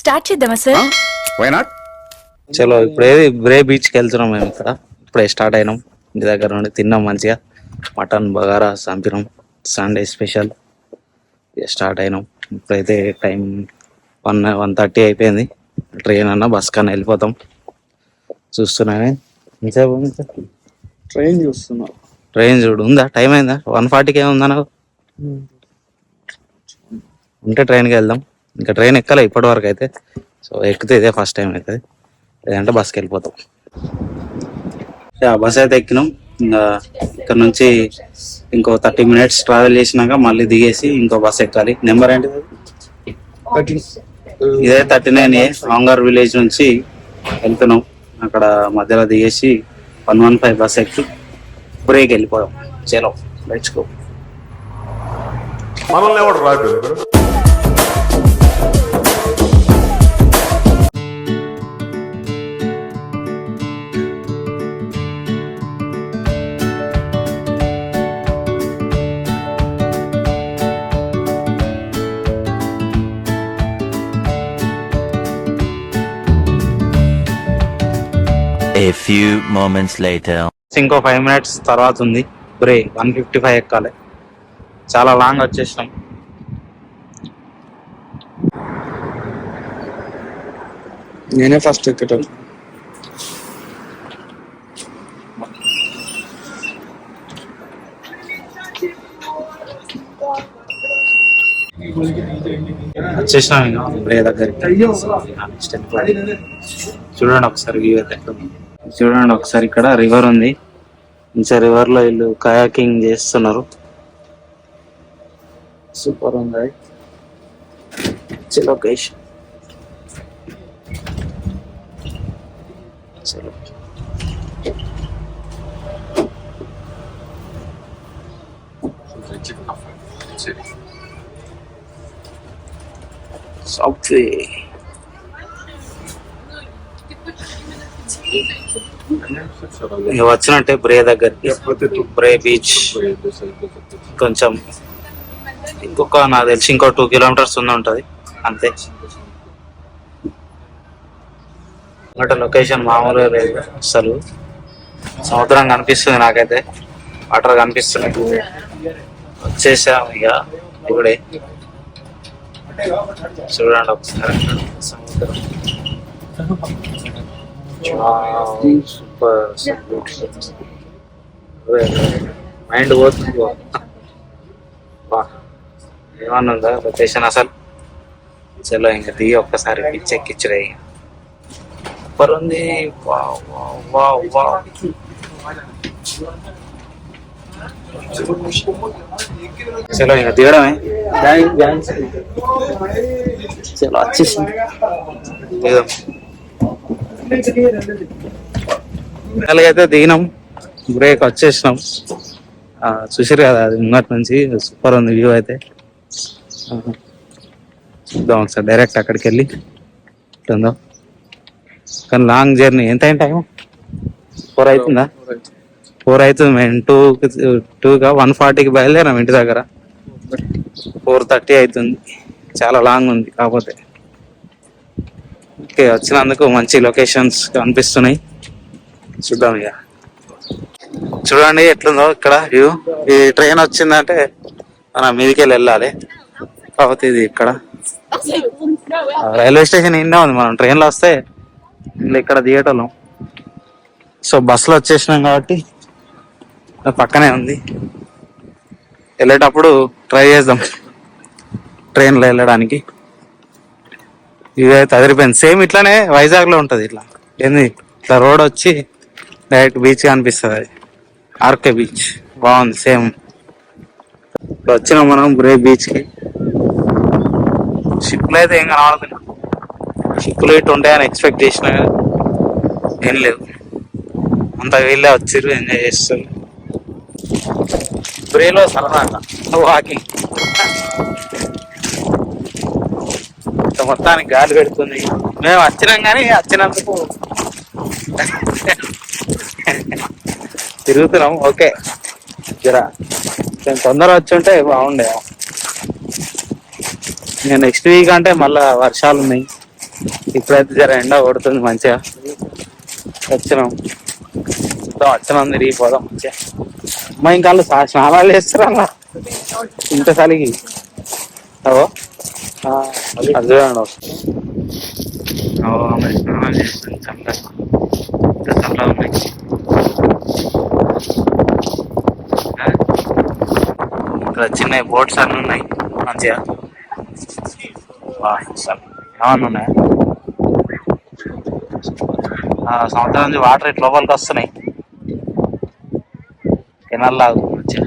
Start చేద్దామా sir? Why not? చలో ఇప్పుడు ఏది బ్రే బీచ్కి వెళ్తున్నాం మేము. ఇక్కడ ఇప్పుడే స్టార్ట్ అయినాం. ఇంటి దగ్గర నుండి తిన్నాం మంచిగా. మటన్ బగారా చంపినాం. Sunday special. స్టార్ట్ అయినాం. ఇప్పుడైతే టైం 1:30 అయిపోయింది. ట్రైన్ అన్నా బస్ కన్నా వెళ్ళిపోతాం. చూస్తున్నానే ట్రైన్ చూస్తున్నా. ట్రైన్ చూడు ఉందా? టైం అయిందా? 1:40కి ఏముందా నాకు? ఉంటే ట్రైన్కి వెళ్దాం. ఇంకా ట్రైన్ ఎక్కాలి ఇప్పటి వరకు అయితే. సో ఎక్కితే ఇదే ఫస్ట్ టైం అవుతుంది. లేదంటే బస్కి వెళ్ళిపోతాం. బస్ అయితే ఎక్కినాం. ఇంకా ఇక్కడ నుంచి ఇంకో 30 minutes ట్రావెల్ చేసినాక మళ్ళీ దిగేసి ఇంకో బస్ ఎక్కాలి. నెంబర్ ఏంటిది? ఇదే 39A ఆంగార్ విలేజ్ నుంచి వెళ్తున్నాం. అక్కడ మధ్యలో దిగేసి 115 బస్ ఎక్కి బ్రేక్ వెళ్ళిపోయాం. చలో లెట్స్ గో. మనల్ని ఎవడు రాదు. A few moments later. ఇంకో 5 minutes తర్వాత ఉంది బ్రే. 155 ఎక్కాలి. చాలా లాంగ్ వచ్చేసినాం. నేనే ఫస్ట్ ఎక్కటం. వచ్చేసినాం ఇంకా బ్రే దగ్గరికి. చూడండి ఒకసారి వ్యూ అయితే ఎట్లుంది. చూడండి ఒకసారి ఇక్కడ రివర్ ఉంది. ఇంకా రివర్ లో వీళ్ళు కయాకింగ్ చేస్తున్నారు. సూపర్ ఉంది లొకేషన్. చలో సబ్వే. వచ్చినట్టే బ్రే దగ్గరికి. బ్రే బీచ్ కొంచెం ఇంకొక నాకు తెలిసి ఇంకో 2 kilometers ఉంటది అంతే. అంటే లొకేషన్ మామూలుగా లేదు అసలు. సముద్రం కనిపిస్తుంది నాకైతే. వాటర్ కనిపిస్తున్నాయి. వచ్చేసాం ఇక ఇప్పుడే. చూడండి ఒకసారి సముద్రం. సూపర్ మైండ్ పోతుంది. ఏమన్నా ఉందా లొకేషన్ అసలు? చలో ఇంకా దిగి ఒక్కసారి పిచ్చెక్కిచ్చుడే. సూపర్ ఉంది. చలో ఇంకా దిగడమే. చలో వచ్చేసి అయితే దిగినాం. బ్రేక్ వచ్చేసినాం. చూసారు కదా అది ముంగట్ నుంచి. సూపర్ ఉంది వ్యూ అయితే. చూద్దాం ఒకసారి డైరెక్ట్ అక్కడికి వెళ్ళి ఎట్లుందో. కానీ లాంగ్ జర్నీ. ఎంత అయింది టైం? 4 అవుతుందా? 4 అవుతుంది. మేము 2గా 140కి బయలుదేరాం ఇంటి దగ్గర. 4:30 అవుతుంది. చాలా లాంగ్ ఉంది. కాకపోతే ఓకే వచ్చినందుకు మంచి లొకేషన్స్ కనిపిస్తున్నాయి. చూద్దాం ఇక. చూడండి ఎట్లుందో ఇక్కడ వ్యూ. ఈ ట్రైన్ వచ్చిందంటే మనం మీదికి వెళ్ళాలి. కాకపోతే ఇది ఇక్కడ రైల్వే స్టేషన్ ఇన్నే ఉంది. మనం ట్రైన్లో వస్తే ఇక్కడ దిగేటోళ్ళం. సో బస్సులో వచ్చేసినాం కాబట్టి పక్కనే ఉంది. వెళ్ళేటప్పుడు ట్రై చేద్దాం ట్రైన్లో వెళ్ళడానికి. ఇదైతే అదిరిపోయింది. సేమ్ ఇట్లానే వైజాగ్లో ఉంటుంది. ఇట్లా ఏంది ఇట్లా రోడ్ వచ్చి డైరెక్ట్ బీచ్ కనిపిస్తుంది. అది ఆర్కే బీచ్ బాగుంది. సేమ్ ఇప్పుడు వచ్చినాం మనం బ్రే బీచ్కి. షిప్లు అయితే ఏం కనబడుతుంది. షిప్పులు ఇటు ఉంటాయని ఎక్స్పెక్ట్ చేసినా ఏం లేవు. అంత వీళ్ళే వచ్చారు, ఎంజాయ్ చేస్తారు. బ్రేలో సరదాగా వాకింగ్. మొత్తానికి గాలి పెడుతుంది. మేము వచ్చినాం కానీ వచ్చినందుకు తిరుగుతున్నాం. ఓకే జరా తొందర వచ్చి ఉంటే బాగుండే. ఇంకా నెక్స్ట్ వీక్ అంటే మళ్ళా వర్షాలు ఉన్నాయి. ఇప్పుడైతే జర ఎండ కొడుతుంది మంచిగా. వచ్చినాం వచ్చినాం తిరిగిపోదాం మంచిగా. అమ్మా ఇంకా వాళ్ళు స్నానాలు చేస్తారా అలా ఇంత చలికి? అవో అదే స్నానాలు చేస్తుంది చల్లగా. ఇంత చల్లగా ఉన్నాయి. ఇక్కడ చిన్న బోట్స్ అన్నీ ఉన్నాయి మంచిగా. ఏమన్నా ఉన్నాయా? సముద్రం నుంచి వాటర్ ఇట్లా లోపలికి వస్తున్నాయి. కెనాల్ లాగా మంచిగా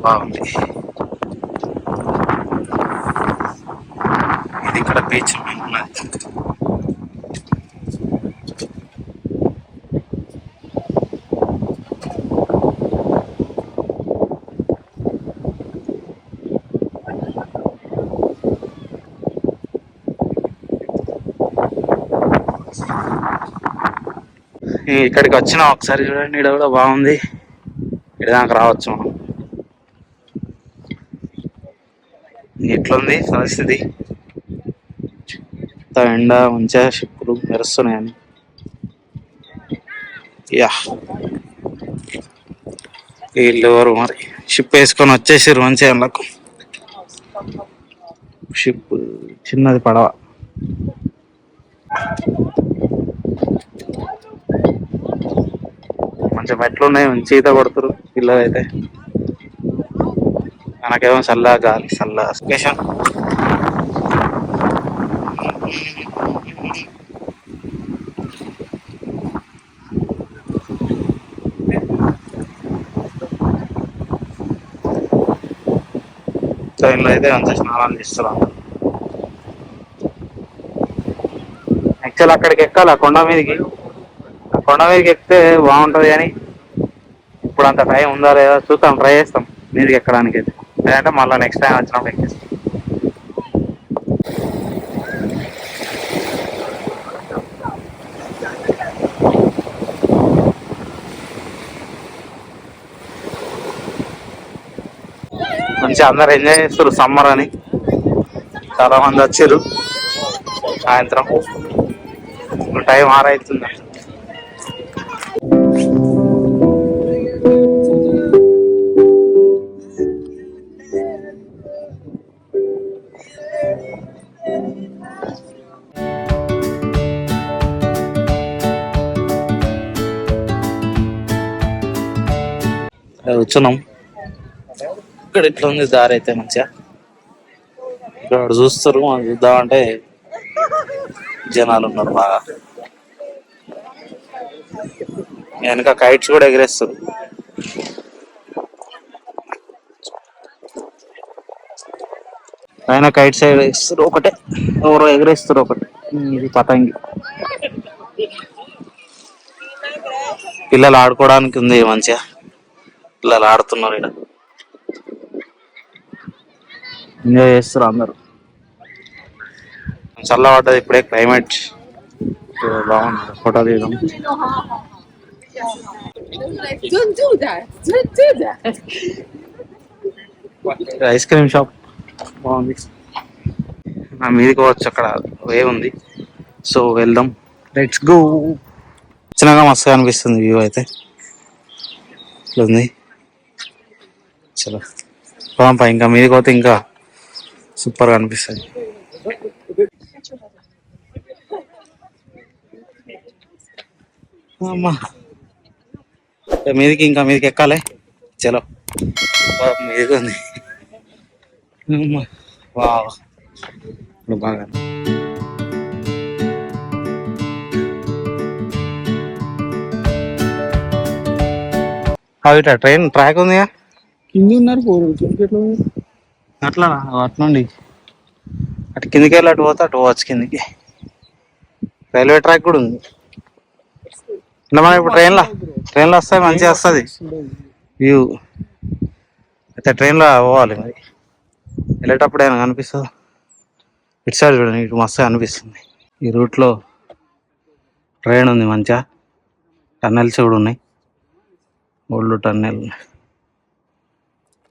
బాగుంది. ఇది ఇక్కడ బీచ్ ఉన్నది. ఇక్కడికి వచ్చినా ఒకసారి చూడండి, ఇక్కడ కూడా బాగుంది. ఇక్కడ దాకా రావచ్చు మనం. ఎట్లుంది పరిస్థితి? ఎండ మంచిగా షిప్పులు మెరుస్తున్నాయని. యా వీళ్ళు ఎవరు మరి షిప్ వేసుకొని వచ్చేసారు మంచిగా. అందులోకి షిప్ చిన్నది పడవ. మంచి మెట్లు ఉన్నాయి, మంచి ఈత కొడుతురు పిల్లలు అయితే. మనకేమో చల్లగా గాలి, చల్ల స్టేషన్. ట్రైన్లో అయితే మంచిగా స్నానాలు చేస్తారు. యాక్చువల్ అక్కడికి ఎక్కాలి, ఆ కొండ మీదకి. ఆ కొండ మీదకి ఎక్కితే బాగుంటుంది కానీ ఇప్పుడు అంత టైం ఉందా లేదా చూద్దాం, ట్రై చేస్తాం మీదకి ఎక్కడానికి అయితే. లేదంటే మళ్ళీ నెక్స్ట్ టైం వచ్చినప్పుడు ఎక్కిస్తాం. మంచిగా అందరు ఎంజాయ్ చేస్తారు సమ్మర్ అని. చాలా మంది వచ్చారు సాయంత్రం. టైం 6 అవుతుంది. కూర్చున్నాం. ఇక్కడ ఇట్లా ఉంది దారి అయితే మంచిగా. ఇక్కడ చూస్తారు, మనం చూద్దామంటే జనాలు ఉన్నారు బాగా. వెనక కైట్స్ కూడా ఎగరేస్తారు. పైన కైట్స్ ఎగరేస్తారు ఒకటే, ఎవరో ఎగరేస్తారు ఒకటి. ఇది పతంగి. పిల్లలు ఆడుకోవడానికి ఉంది మంచిగా. పిల్లలు ఆడుతున్నారు, ఇక్కడ ఎంజాయ్ చేస్తారు అందరు. చల్లబడ్డది ఇప్పుడే క్లైమేట్ బాగుంది. ఫోటో తీద్దాం. ఐస్ క్రీమ్ షాప్ బాగుంది. నా మీదకి పోవచ్చు, అక్కడ వే ఉంది. సో వెళ్దాం, లెట్స్ గో. చిన్నగా మస్తుగా అనిపిస్తుంది వ్యూ అయితే. ఇట్లుంది. చలో పోదాంపా. ఇంకా మీదకి పోతే ఇంకా సూపర్గా అనిపిస్తుంది. అమ్మా మీదకి, ఇంకా మీదకి ఎక్కాలి. చలో మీదకి ఉంది. వావ్ బాగా. ఇట్లా ట్రైన్ ట్రాక్ ఉందిగా, కింది ఉన్నారు పోరు. అట్లా అట్నుండి అటు కిందికి వెళ్ళి అటు పోతే అటు పోవచ్చు కిందికి. రైల్వే ట్రాక్ కూడా ఉంది. మనం ఇప్పుడు ట్రైన్లో వస్తే మంచిగా వస్తుంది వ్యూ. అయితే ట్రైన్లో పోవాలి మరి. వెళ్ళేటప్పుడు ఏమైనా కనిపిస్తుంది. ఇటు సైడ్ చూడండి, ఇటు మస్తుగా అనిపిస్తుంది. ఈ రూట్లో ట్రైన్ ఉంది మంచిగా. టన్నెల్స్ కూడా ఉన్నాయి, ఓల్డ్ టన్నెల్.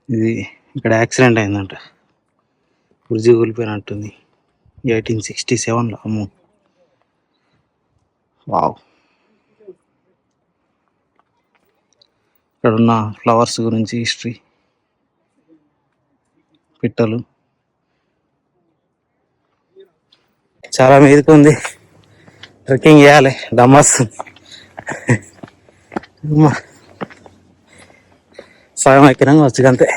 ఇది ఇక్కడ యాక్సిడెంట్ అయిందంట, బ్రిడ్జి కూలిపోయినట్టుంది. 1867లో. అమ్మో, వావ్. ఇక్కడ ఉన్న ఫ్లవర్స్ గురించి హిస్టరీ, పిట్టలు చాలా మీదకి ఉంది. ట్రెక్కింగ్ చేయాలి, డమస్. సగం ఎక్కినాక వచ్చి అంతే,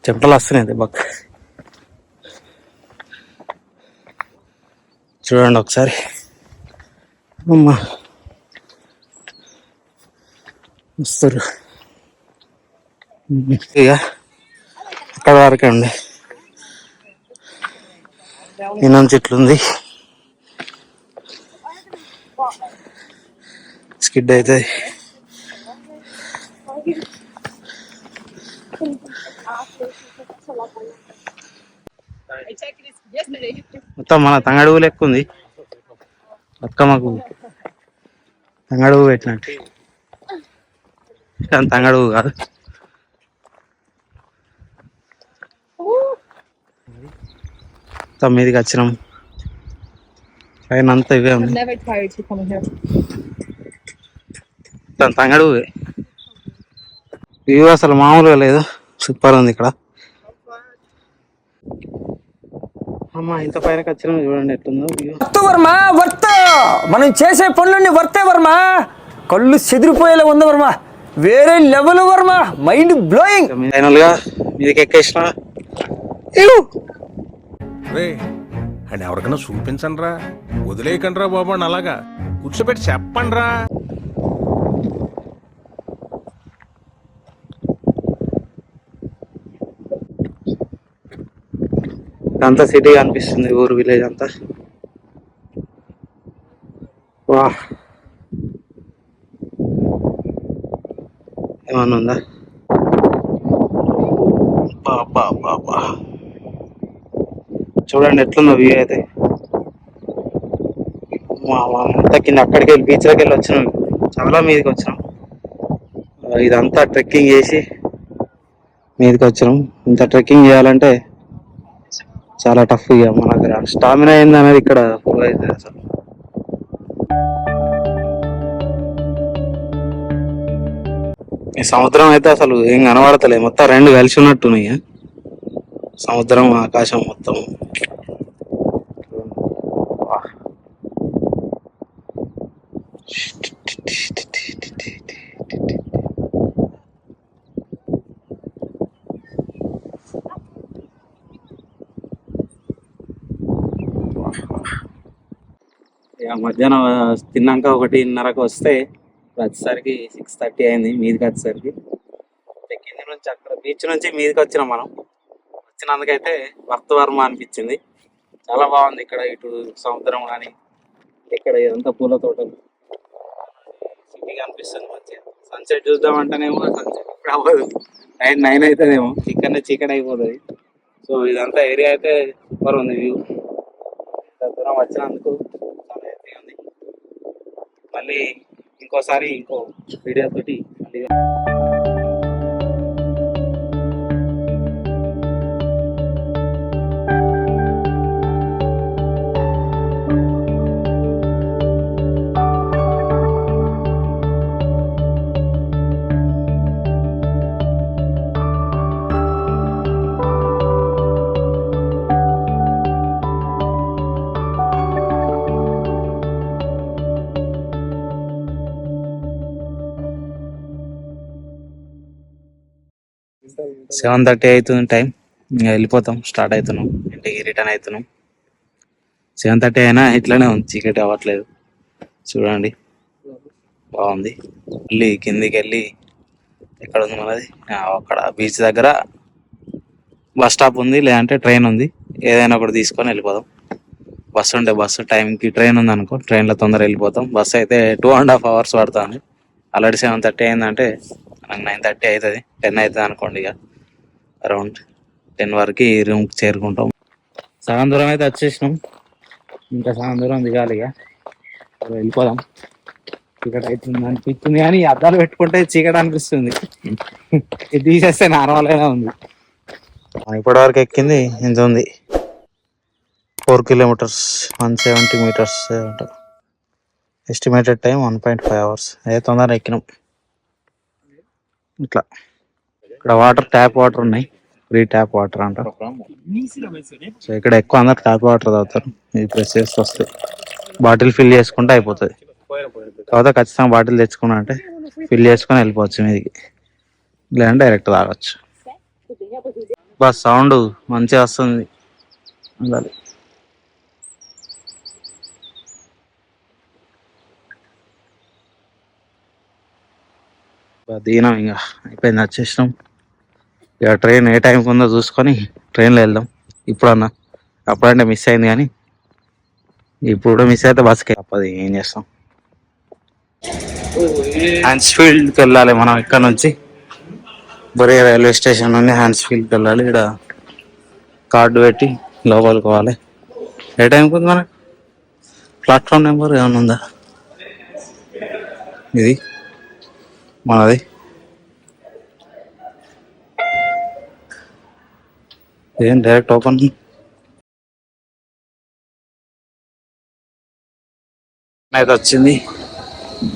చెమటలు వస్తున్నాయి దెబ్బకు. చూడండి ఒకసారి. అమ్మా వస్తారు ఇక అక్కడ వరకే ఉండి ఇన్నం చెట్లుంది, స్కిడ్ అవుతుంది. మొత్తం మన తంగడుగు లెక్క ఉంది. అక్కమ్మకు తంగడుగు పెట్టినట్టు, కానీ తంగడుగు కాదు. మీదికి వచ్చినాం, పైన అంతా ఇవే ఉంది. తంగడుగు వ్యూ అసలు మామూలుగా లేదు, సూపర్ ఉంది ఇక్కడ. అమ్మా ఇంత పైనకి వచ్చినాం, చూడండి ఎట్లుందో వ్యూ. వర్మ వర్త్, మనం చేసే పనులన్నీ వర్తే వర్మ. కళ్ళు చెదిరిపోయేలా ఉంది వర్మ, వేరే level Varma, mind blowing. Final గా మీదకి ఎక్కేసిన. అండ్ ఎవరికైనా చూపించండి రా, వదిలేయకండి రా బాబు అని అలాగా కూర్చోబెట్టి చెప్పండి రా. అంతా సిటీ అనిపిస్తుంది, ఊరు విలేజ్ అంతా. వా, ఏమన్నా ఉందా? బాబా బాబా, చూడండి ఎట్లుందో వ్యూ అయితే. అంతా కింద అక్కడికి వెళ్ళి బీచ్లోకి వెళ్ళి వచ్చినాం, చాలా మీదకి వచ్చినాం. ఇదంతా ట్రెక్కింగ్ చేసి మీదకి వచ్చినాం. ఇంత ట్రెక్కింగ్ చేయాలంటే చాలా టఫ్. ఇక మన దగ్గర స్టామినా ఏంది అనేది ఇక్కడ ప్రూవ్ అవుతుంది అసలు. ఈ సముద్రం అయితే అసలు ఏం కనబడతలేదు, మొత్తం రెండు కలిసి ఉన్నట్టున్నాయి, సముద్రం ఆకాశం మొత్తం. మధ్యాహ్నం తిన్నాక 1:30కి వస్తే వచ్చేసరికి 6:30 అయింది. మీదకి వచ్చేసరికి కింద నుంచి అక్కడ బీచ్ నుంచి మీదకి వచ్చినాం మనం. వచ్చినందుకైతే వర్త్ వర్మ అనిపించింది, చాలా బాగుంది. ఇక్కడ ఇటు సముద్రం కానీ, ఇక్కడ ఇదంతా పూల తోటలు, సిటీ అనిపిస్తుంది మంచిగా. సన్సెట్ చూద్దామంటేనేమో సన్సెట్ ఇప్పుడు అవ్వదు, 9 అవుతుందేమో, ఇక్కడనే చీకటి అయిపోతుంది. సో ఇదంతా ఏరియా అయితే సూపర్ ఉంది వ్యూ. ఇంత దూరం వచ్చినందుకు చాలా హ్యాపీగా ఉంది. మళ్ళీ ఇంకోసారి ఇంకో వీడియో తోటి మళ్ళీ సెవెన్ 7:30 అవుతుంది టైం. ఇంకా వెళ్ళిపోతాం, స్టార్ట్ అవుతున్నాం, ఇంటికి రిటర్న్ అవుతున్నాం. 7:30 అయినా ఇట్లానే ఉంది, చీకటి అవ్వట్లేదు. చూడండి బాగుంది. మళ్ళీ కిందికి వెళ్ళి ఎక్కడ ఉంది మనది, అక్కడ బీచ్ దగ్గర బస్ స్టాప్ ఉంది, లేదంటే ట్రైన్ ఉంది, ఏదైనా ఒకటి తీసుకొని వెళ్ళిపోదాం. బస్సు ఉంటే బస్సు టైంకి, ట్రైన్ ఉంది అనుకో ట్రైన్లో తొందర వెళ్ళిపోతాం. బస్సు అయితే 2.5 hours పడుతుంది. ఆల్రెడీ 7:30 అయిందంటే 9:30 అవుతుంది, 10 అవుతుంది అనుకోండి. ఇక అరౌండ్ 10 వరకు రూమ్కి చేరుకుంటాం. సగం దూరం అయితే వచ్చేసినాం, ఇంకా సగం దూరం దిగాలి. ఇక వెళ్ళిపోదాం. చీకటి అవుతుంది అనిపిస్తుంది, కానీ అద్దాలు పెట్టుకుంటే చీకటి అనిపిస్తుంది. ఇది తీసేస్తే నార్మల్గానే ఉంది. ఇప్పటి వరకు ఎక్కింది ఇంత ఉంది, 4 కిలోమీటర్స్, 170 మీటర్స్ ఉంటుంది. Estimated time 1.5 hours. అదే తొందరగా ఎక్కినాం. ఇట్లా ఇక్కడ వాటర్, ట్యాప్ వాటర్ ఉన్నాయి, ఫ్రీ ట్యాప్ వాటర్ అంట. సో ఇక్కడ ఎక్కువ అందరు ట్యాప్ వాటర్ తాగుతారు. ఇది ప్రెస్ చేస్తే వస్తాయి, బాటిల్ ఫిల్ చేసుకుంటే అయిపోతుంది. తర్వాత ఖచ్చితంగా బాటిల్ తెచ్చుకున్నా అంటే ఫిల్ చేసుకొని వెళ్ళిపోవచ్చు మీదికి, లేదంటే డైరెక్ట్ తాగొచ్చు. బస్ సౌండ్ మంచిగా వస్తుంది. ఉండాలి. దిగినాం, ఇంకా అయిపోయింది, వచ్చేసినాం. ఇక ట్రైన్ ఏ టైంకి ఉందో చూసుకొని ట్రైన్లో వెళ్దాం. ఇప్పుడన్నా, అప్పుడంటే మిస్ అయింది, కానీ ఇప్పుడు కూడా మిస్ అయితే బస్కి తప్పదు, ఏం చేస్తాం. హ్యాన్స్ఫీల్డ్కి వెళ్ళాలి మనం ఇక్కడ నుంచి. బొరే రైల్వే స్టేషన్ నుండి హ్యాన్స్ఫీల్డ్కి వెళ్ళాలి. ఇక్కడ కార్డు పెట్టి లోపలికి పోవాలి. ఏ టైంకి ఉంది మనకి? ప్లాట్ఫామ్ నెంబర్ ఏమైనా ఉందా? ఇది మనది. ఏం డైరెక్ట్ ఓపెన్ అయితే వచ్చింది,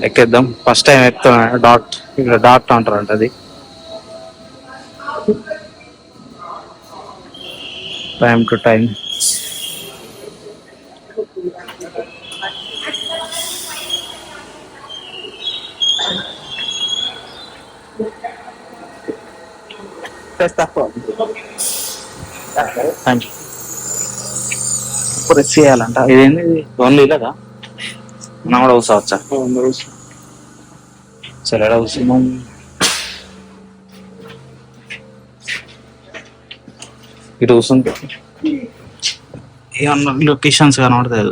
ఎక్కేద్దాం. ఫస్ట్ టైం ఎక్కుతాను. డాట్, ఇక్కడ డాట్ అంటారు అంట. అది టైం టు టైం. ప్రెస్ చేయాలంట. ఇదేంటి, ఓన్లీ ఇలాగా మనం కూడా కూర్చోవచ్చా? సరే, ఎక్కడ కూర్చున్నాం? ఇటు కూర్చుంటే ఏమన్నా లొకేషన్స్ కనబడతాయి.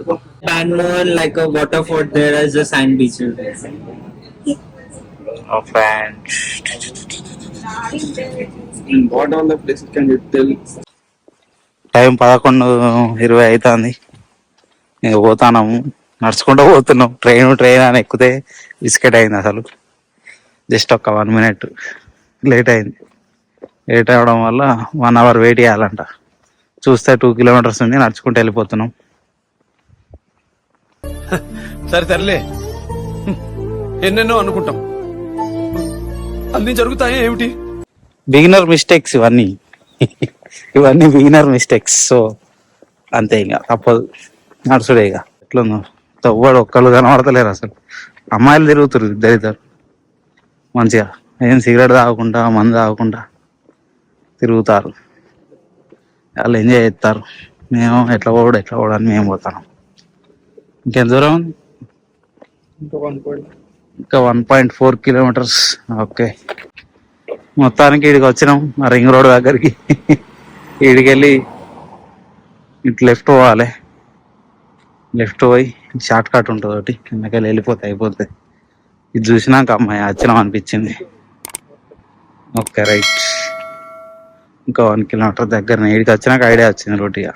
Bangalore, like a waterford, there is a sand beach. What all the places can you tell? Time 11:20 అవుతుంది. ఇక పోతాము, నడుచుకుంటూ పోతున్నాం. ట్రైన్ అని ఎక్కితే బిస్కెట్ అయింది. అసలు జస్ట్ ఒక 1 minute లేట్ అయింది. లేట్ అవ్వడం వల్ల 1 hour వెయిట్ చేయాలంట. చూస్తే 2 kilometers ఉంది, నడుచుకుంటూ వెళ్ళిపోతున్నాం. సరే తరలే, ఎన్నెన్నో అనుకుంటాం, అన్ని జరుగుతాయి ఏమిటి? బిగినర్ మిస్టేక్స్ ఇవన్నీ. ఇవన్నీ బిగినర్ మిస్టేక్స్. సో అంతే, ఇంకా తప్పదు, నడుచుడే. ఇక ఎట్లుందో తవ్వడు, ఒక్కళ్ళు కనబడతలేరు అసలు. అమ్మాయిలు తిరుగుతారు ఇద్దరు మంచిగా, ఏం సిగరెట్ తాగకుండా, మందు తాగకుండా తిరుగుతారు. వాళ్ళు ఎంజాయ్ చేస్తారు. మేము ఎట్లా పోవడం అని మేము పోతాం. ఇంకెంత దూరం ఉంది? ఇంకా 1.4 kilometers. ఓకే, మొత్తానికి ఇక్కడికి వచ్చినాం, రింగ్ రోడ్ దగ్గరికి. ఇక్కడికి వెళ్ళి ఇటు లెఫ్ట్ పోవాలి. లెఫ్ట్ పోయి షార్ట్ కట్ ఉంటుంది ఒకటి, కిందకెళ్ళి వెళ్ళిపోతే అయిపోతుంది. ఇది చూసినాక అమ్మాయి వచ్చినాం అనిపించింది. Okay, right. ఇంకా 1 kilometer దగ్గర ఇక్కడికి వచ్చినాక ఐడియా వచ్చింది రోడ్డుగా.